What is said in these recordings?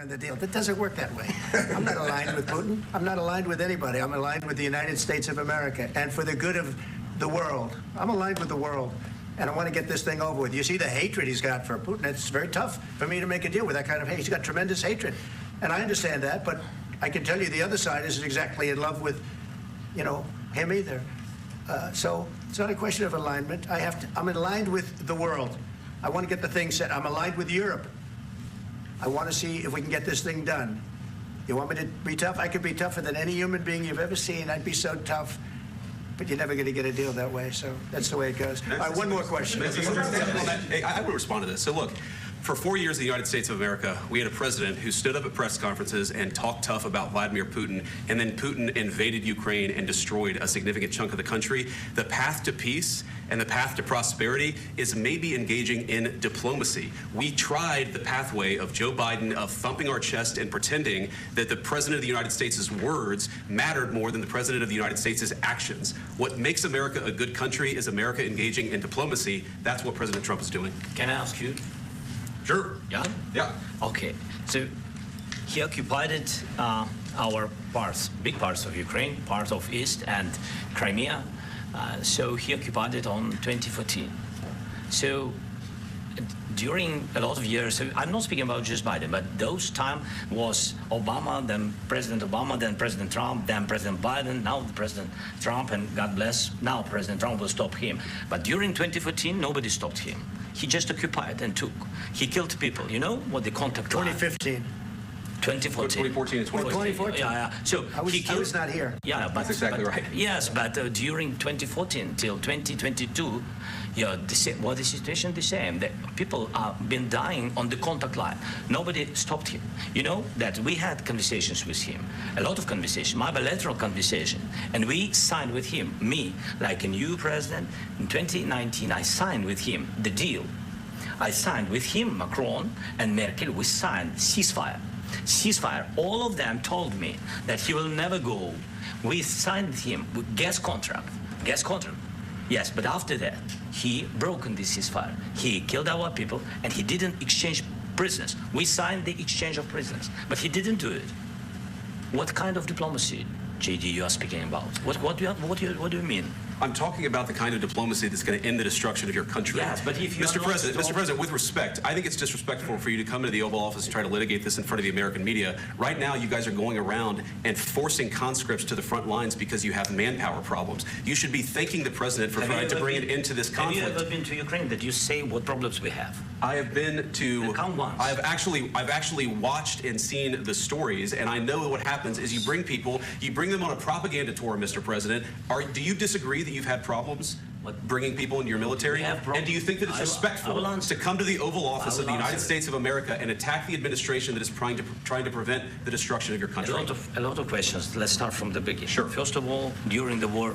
sign the deal. That doesn't work that way. I'm not aligned with Putin. I'm not aligned with anybody. I'm aligned with the United States of America. And for the good of the world, I'm aligned with the world. And I want to get this thing over with. You see the hatred he's got for Putin. It's very tough for me to make a deal with that kind of hate. He's got tremendous hatred. And I understand that, but I can tell you the other side isn't exactly in love with, him either. So it's not a question of alignment. I'm aligned with the world. I want to get the thing set. I'm aligned with Europe. I want to see if we can get this thing done. You want me to be tough? I could be tougher than any human being you've ever seen. I'd be so tough. But you're never going to get a deal that way, so that's the way it goes. All right, one more question. I would respond to this. So look, for 4 years in the United States of America, we had a president who stood up at press conferences and talked tough about Vladimir Putin, and then Putin invaded Ukraine and destroyed a significant chunk of the country. The path to peace and the path to prosperity is maybe engaging in diplomacy. We tried the pathway of Joe Biden of thumping our chest and pretending that the President of the United States' words mattered more than the President of the United States' actions. What makes America a good country is America engaging in diplomacy. That's what President Trump is doing. Can I ask you? Sure. Yeah? Yeah. Okay. So he occupied our parts, big parts of Ukraine, part of East and Crimea. So he occupied it on 2014. So during a lot of years, so I'm not speaking about just Biden, but those time was Obama, then President Obama, then President Trump, then President Biden, now President Trump, and God bless, now President Trump will stop him. But during 2014, nobody stopped him. He just occupied and took. He killed people. You know what the contact 2015. 2014. 2014 and 2014. 2014. Yeah. So I was not here. Yeah, but that's exactly right. Yes, but during 2014 till 2022, the situation the same. The people have been dying on the contact line. Nobody stopped him. You know that we had conversations with him, a lot of conversations, my bilateral conversation, and we signed with him. Me, like a new president in 2019, I signed with him the deal. I signed with him, Macron and Merkel. We signed ceasefire. All of them told me that he will never go. We signed with him with gas contract. Yes, but after that, he broken the ceasefire. He killed our people, and he didn't exchange prisoners. We signed the exchange of prisoners, but he didn't do it. What kind of diplomacy, JD, you are speaking about? What do you mean? I'm talking about the kind of diplomacy that's going to end the destruction of your country. Yes, but if you Mr. President, with respect, I think it's disrespectful for you to come into the Oval Office and try to litigate this in front of the American media. Right now, you guys are going around and forcing conscripts to the front lines because you have manpower problems. You should be thanking the president for trying to bring it into this conflict. Have you ever been to Ukraine that you say what problems we have? I have been to. Count once. I've actually watched and seen the stories, and I know what happens is you bring them on a propaganda tour, Mr. President. Do you disagree that you've had problems bringing people into your military? And do you think that it's respectful to come to the Oval Office of the United States of America and attack the administration that is trying to prevent the destruction of your country? A lot of questions. Let's start from the beginning. Sure. First of all, during the war,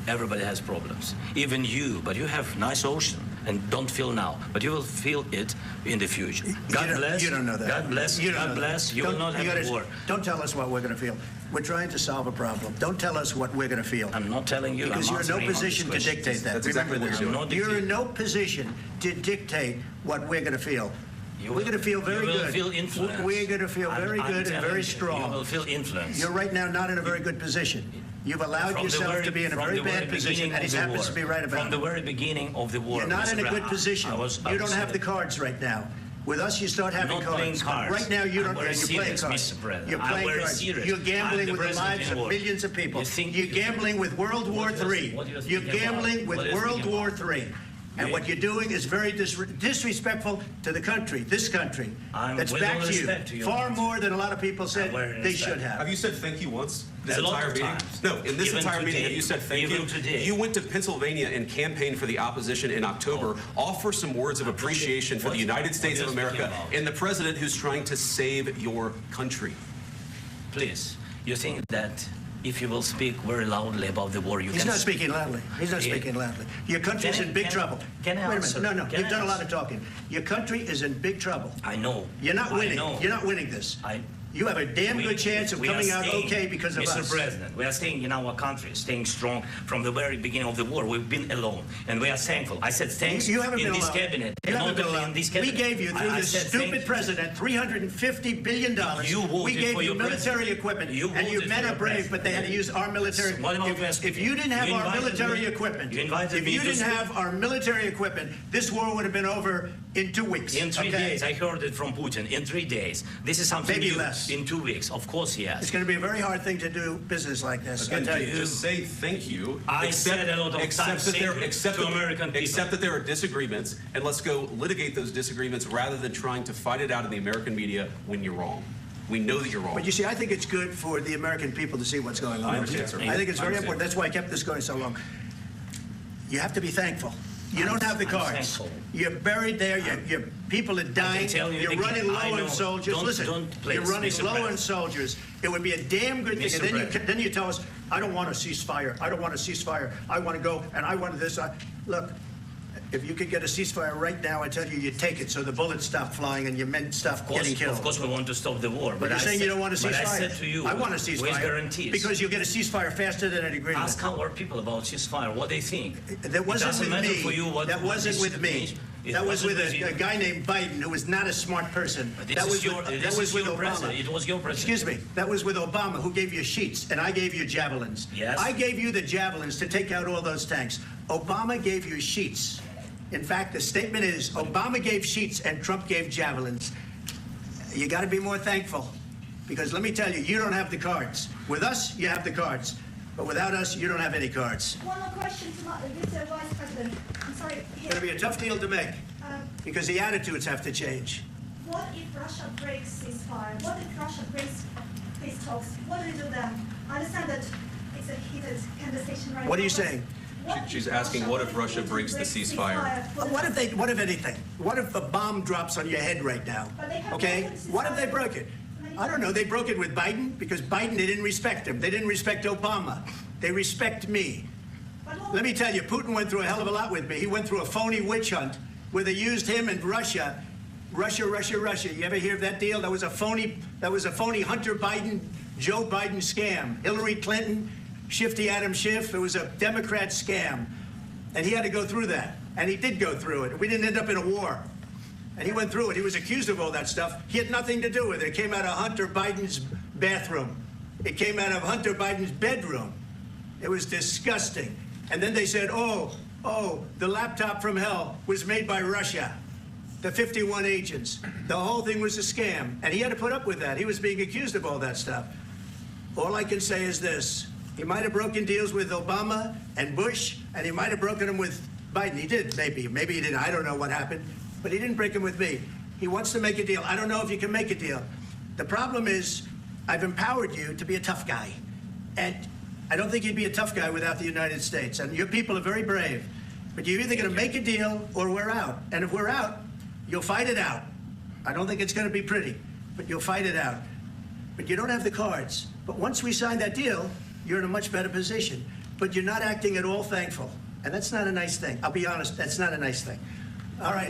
everybody has problems. Even you, but you have nice ocean and don't feel now, but you will feel it in the future. God bless. You don't know that. God bless. God bless. You will not have a war. Don't tell us what we're going to feel. We're trying to solve a problem. Don't tell us what we're going to feel. I'm not telling you. Because you're in no position to dictate that. That's exactly what you're doing. You're in no position to dictate what we're going to feel. We're going to feel very good. You will feel influenced. We're going to feel very good and very strong. You will feel influenced. You're right now not in a very good position. You've allowed yourself to be in a very bad position, and he happens to be right about it. From the very beginning of the war. You're not in a good position. You don't have the cards right now. With us, you start having cards. Right now, you don't. You're playing cards. You're playing cards. You're gambling with the lives of millions of people. You're gambling with World War III. You're gambling with World War III. And what you're doing is very disrespectful to the country, this country, that's back to you, far more than a lot of people said they should have. Have you said thank you once? This A lot entire of meeting? times. No, in this Even entire meeting, today. have you said thank Even you? today. You went to Pennsylvania and campaigned for the opposition in October. Offer some words of appreciation for the United States of America and the president who's trying to save your country. Please, you think that if you will speak very loudly about the war, you He's can... not speaking loudly. He's not speaking loudly. Your country's in big trouble. Can I Wait a answer? minute. No, Can you've I done a lot answer? of talking. Your country is in big trouble. I know. You're not winning. I know. You're not winning this. you have a damn good chance of we are coming out staying, okay because of Mr. us. President, we are staying in our country, staying strong from the very beginning of the war. We've been alone, and we are thankful. I said thanks You haven't in been this alone. cabinet. You and haven't not been only alone. in this We cabinet. gave you, through I this said stupid thank- president, $350 billion. You voted We gave for you your military president. equipment, You and you voted men for are your brave, president. but they had to use our military. What about If you didn't have You our invited military me- equipment, you invited if me you to didn't speak. have our military equipment, this war would have been over in 2 weeks. In 3 okay? days, I heard it from Putin. In 3 days, this is something Maybe new. less. In 2 weeks, of course, yes. It's going to be a very hard thing to do business like this. I Again, tell you. just say thank you. I said a lot of times that there, thank you accept to that- American people. accept that there are disagreements, and let's go litigate those disagreements rather than trying to fight it out in the American media when you're wrong. We know that you're wrong. But you see, I think it's good for the American people to see what's going on. I understand, sir. I think it's I very understand. important. That's why I kept this going so long. You have to be thankful. You don't have the I'm cards. thankful. You're buried there. Your people are dying. tell you You're again, running I low know. on soldiers. Don't- Listen, don't please, you're running Mr. low on President. soldiers. It would be a damn good thing. Mr. And President. then you tell us, I don't want a ceasefire. I don't want a ceasefire. I want to go, and I want this. Look, if you could get a ceasefire right now, I tell you, you'd take it so the bullets stop flying and your men stop getting killed. Of course, we want to stop the war. But you're saying you don't want a ceasefire. But I said to you, I want a with ceasefire. guarantees. Because you'll get a ceasefire faster than an agreement. Ask our people about ceasefire, what they think. That wasn't it doesn't with matter me. for you what That what wasn't this with me. means. It That was with wasn't a you. guy named Biden, who was not a smart person. But this That is was your- with, this that was is with your Obama. president. It was your president. Excuse me. That was with Obama, who gave you sheets, and I gave you javelins. Yes. I gave you the javelins to take out all those tanks. Obama gave you sheets. In fact, the statement is Obama gave sheets and Trump gave javelins. You got to be more thankful, because let me tell you, you don't have the cards. With us, you have the cards, but without us, you don't have any cards. One more question to Mr. Vice President. I'm sorry. It's going to be a tough deal to make, Um, because the attitudes have to change. what if Russia breaks ceasefire? What if Russia breaks peace talks? What do we do then? I understand that it's a heated conversation right now. What are you but saying? what She's if asking, what if Russia Putin breaks the ceasefire? What if anything? What if a bomb drops on your head right now? But they have Okay? broken the What if they ceasefire broke it? many I don't know. They broke it with Biden because Biden, they didn't respect him. They didn't respect Obama. They respect me. But what- Let me tell you, Putin went through a hell of a lot with me. He went through a phony witch hunt where they used him and Russia. Russia. You ever hear of that deal? That was a phony Hunter Biden, Joe Biden scam. Hillary Clinton, Shifty Adam Schiff. It was a Democrat scam. And he had to go through that. And he did go through it. We didn't end up in a war. And he went through it. He was accused of all that stuff. He had nothing to do with it. It came out of Hunter Biden's bathroom. It came out of Hunter Biden's bedroom. It was disgusting. And then they said, oh, the laptop from hell was made by Russia. The 51 agents. The whole thing was a scam. And he had to put up with that. He was being accused of all that stuff. All I can say is this. He might have broken deals with Obama and Bush, and he might have broken them with Biden. He did, maybe. Maybe he didn't. I don't know what happened. But he didn't break them with me. He wants to make a deal. I don't know if you can make a deal. The problem is, I've empowered you to be a tough guy. And I don't think you'd be a tough guy without the United States. And your people are very brave. But you're either going to make a deal or we're out. And if we're out, you'll fight it out. I don't think it's going to be pretty, but you'll fight it out. But you don't have the cards. But once we sign that deal, you're in a much better position. But you're not acting at all thankful. And that's not a nice thing. I'll be honest, that's not a nice thing. All right.